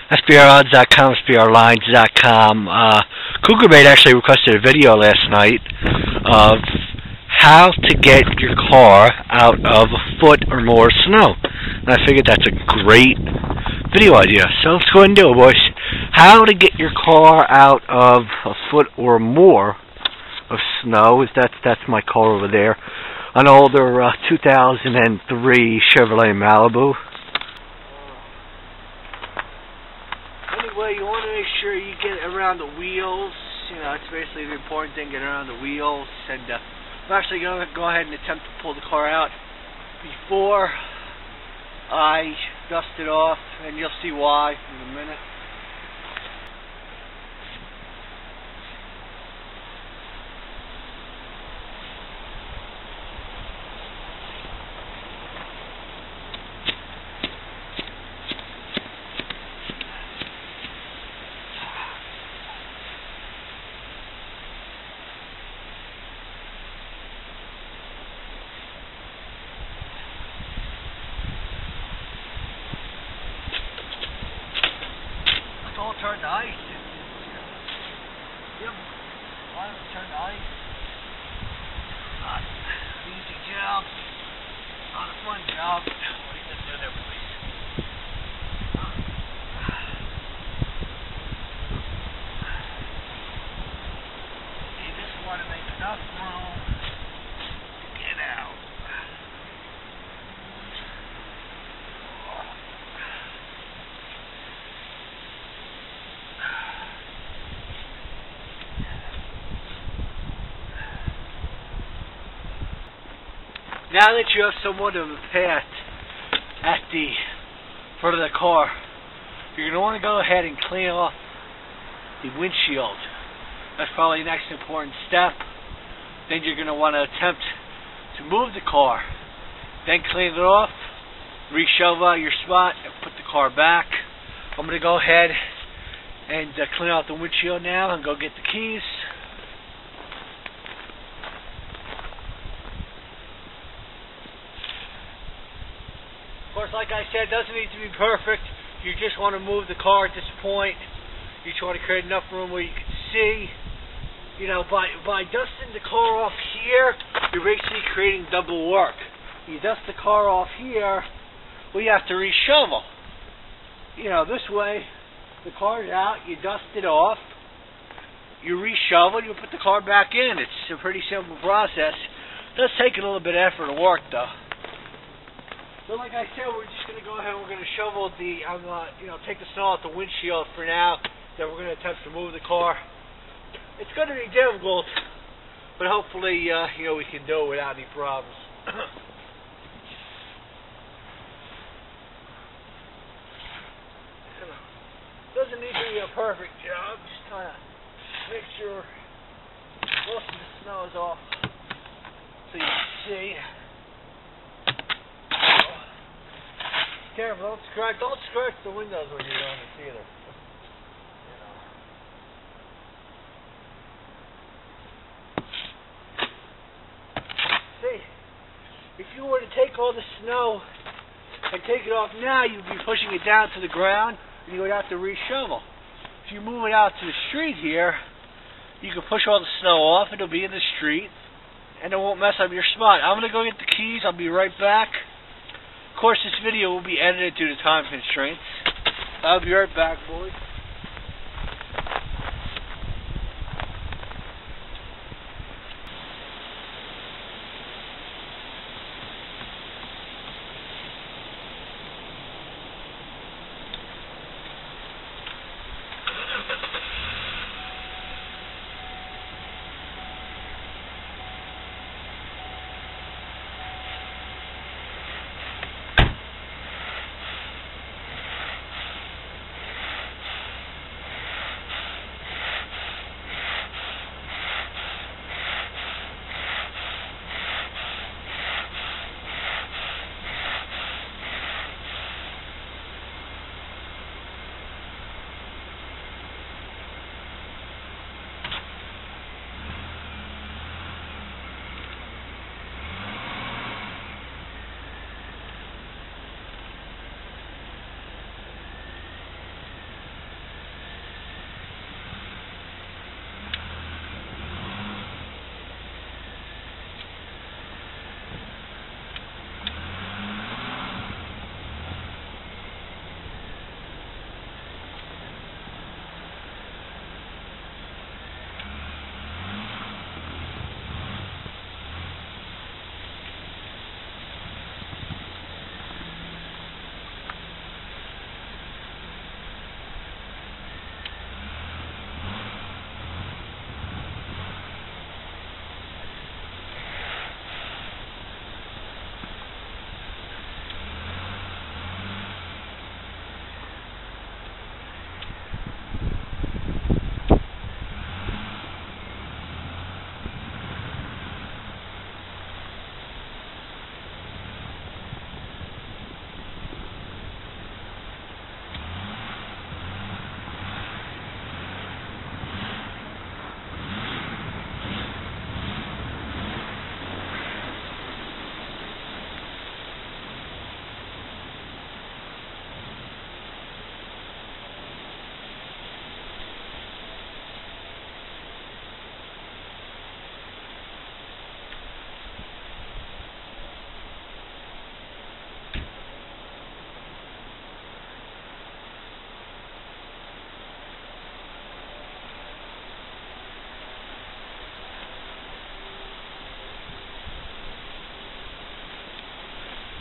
SBRodds.com, SBRlines.com. CougarMate actually requested a video last night of how to get your car out of a foot or more snow. And I figured that's a great video idea. So let's go ahead and do it, boys. How to get your car out of a foot or more of snow. That's my car over there. An older 2003 Chevrolet Malibu. Anyway, you want to make sure you get around the wheels. You know, it's basically the important thing, get around the wheels. And I'm actually going to go ahead and attempt to pull the car out before I dust it off, and you'll see why in a minute. All turn to ice. Yep. Why don't we turn to ice? Not an easy job. Not a fun job. What are you going to do there, please? You just want to make enough room to get out. Now that you have somewhat of a path at the front of the car, you're going to want to go ahead and clean off the windshield. That's probably the next important step. Then you're going to want to attempt to move the car. Then clean it off, re-shove out your spot, and put the car back. I'm going to go ahead and clean out the windshield now and go get the keys. Of course, like I said, it doesn't need to be perfect. You just want to move the car at this point. You just want to create enough room where you can see. You know, by dusting the car off here, you're basically creating double work. You dust the car off here, well, you have to re-shovel. You know, this way, the car's out, you dust it off, you re-shovel, you put the car back in. It's a pretty simple process. It does take a little bit of effort and work, though. So like I said, we're just going to go ahead and we're going to shovel the, take the snow out the windshield for now. Then we're going to attempt to move the car. It's going to be difficult, but hopefully, we can do it without any problems. Doesn't need to be a perfect job. Just trying to make sure most of the snow is off, so you can see. Careful, don't scratch the windows when you're on it either. See, if you were to take all the snow and take it off now, you'd be pushing it down to the ground, and you would have to re-shovel. If you move it out to the street here, you can push all the snow off, it'll be in the street, and it won't mess up your spot. I'm going to go get the keys, I'll be right back. Of course, this video will be edited due to time constraints. I'll be right back, boys.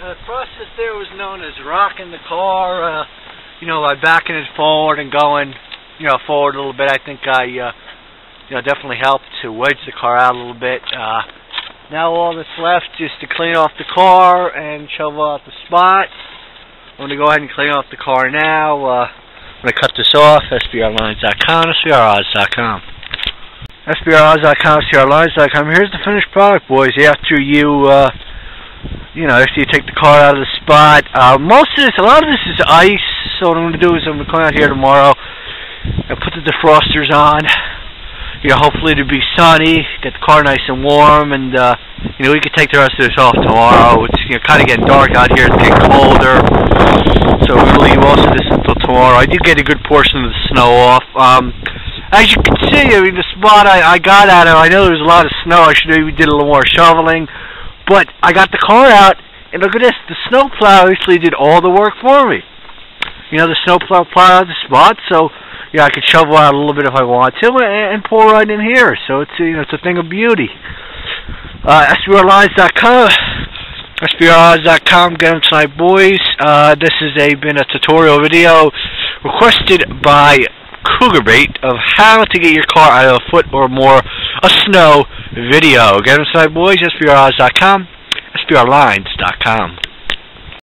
The process there was known as rocking the car, by backing it forward and going, forward a little bit. I think I, definitely helped to wedge the car out a little bit. Now all that's left is to clean off the car and shovel out the spot. I'm going to go ahead and clean off the car now. I'm going to cut this off. SBRlines.com, SBRodds.com. SBRodds.com, SBRlines.com. Here's the finished product, boys. After you, after you take the car out of the spot. A lot of this is ice, so what I'm going to do is I'm going to come out here tomorrow and put the defrosters on. Hopefully it'll be sunny, get the car nice and warm, and, we can take the rest of this off tomorrow. It's, kind of getting dark out here, it's getting colder, so we'll leave most of this until tomorrow. I did get a good portion of the snow off. As you can see, the spot I got at, I know there was a lot of snow. I should have did a little more shoveling. But I got the car out, and look at this. The snowplow actually did all the work for me. The snowplow plowed out the spot, so I could shovel out a little bit if I want to, and pour right in here. So it's a thing of beauty. SBRlines.com, SBRodds.com. Get them tonight, boys. This has been a tutorial video requested by Cougar8 of how to get your car out of a foot or more of snow video. Get them tonight, boys. SBRodds.com, SBRlines.com.